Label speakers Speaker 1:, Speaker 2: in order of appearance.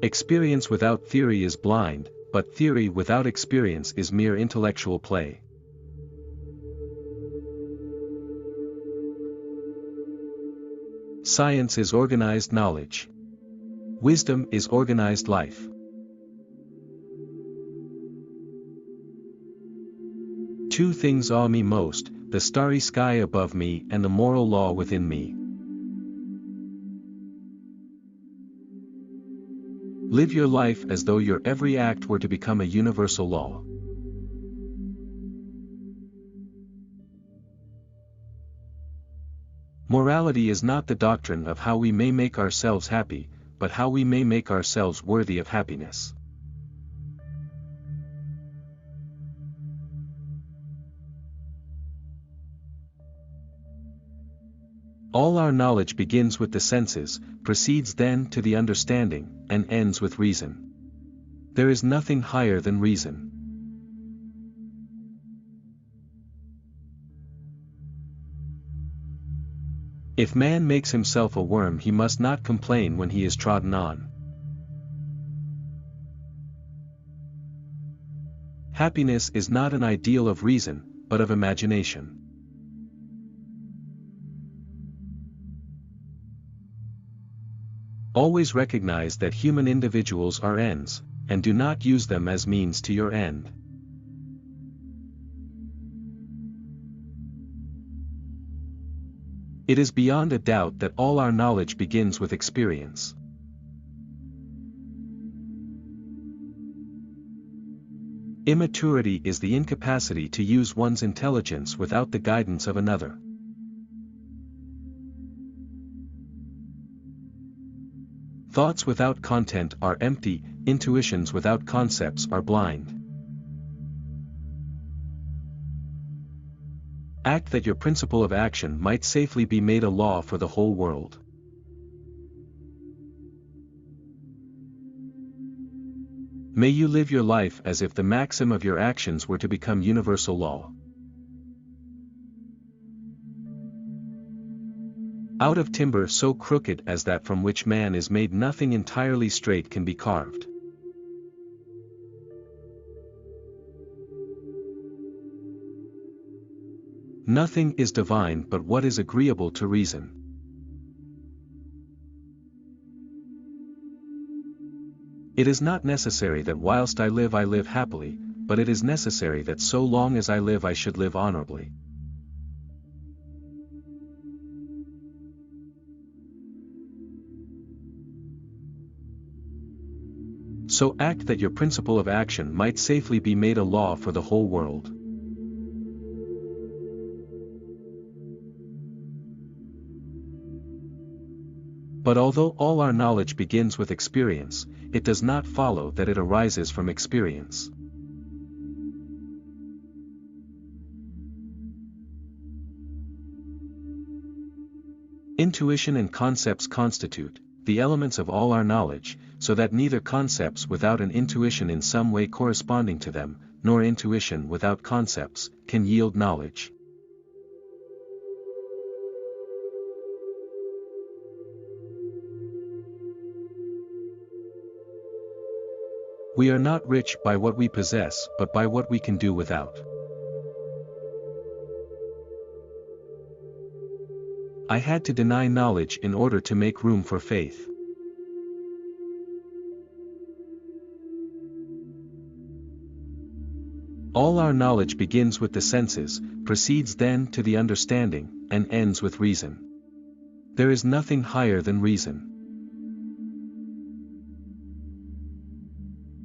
Speaker 1: Experience without theory is blind, but theory without experience is mere intellectual play. Science is organized knowledge. Wisdom is organized life. Two things awe me most, the starry sky above me and the moral law within me. Live your life as though your every act were to become a universal law. Morality is not the doctrine of how we may make ourselves happy, but how we may make ourselves worthy of happiness. All our knowledge begins with the senses, proceeds then to the understanding, and ends with reason. There is nothing higher than reason. If man makes himself a worm, he must not complain when he is trodden on. Happiness is not an ideal of reason, but of imagination. Always recognize that human individuals are ends, and do not use them as means to your end. It is beyond a doubt that all our knowledge begins with experience. Immaturity is the incapacity to use one's intelligence without the guidance of another. Thoughts without content are empty, intuitions without concepts are blind. Act that your principle of action might safely be made a law for the whole world. May you live your life as if the maxim of your actions were to become universal law. Out of timber so crooked as that from which man is made, nothing entirely straight can be carved. Nothing is divine but what is agreeable to reason. It is not necessary that whilst I live happily, but it is necessary that so long as I live I should live honorably. So act that your principle of action might safely be made a law for the whole world. But although all our knowledge begins with experience, it does not follow that it arises from experience. Intuition and concepts constitute the elements of all our knowledge, so that neither concepts without an intuition in some way corresponding to them, nor intuition without concepts, can yield knowledge. We are not rich by what we possess but by what we can do without. I had to deny knowledge in order to make room for faith. All our knowledge begins with the senses, proceeds then to the understanding, and ends with reason. There is nothing higher than reason.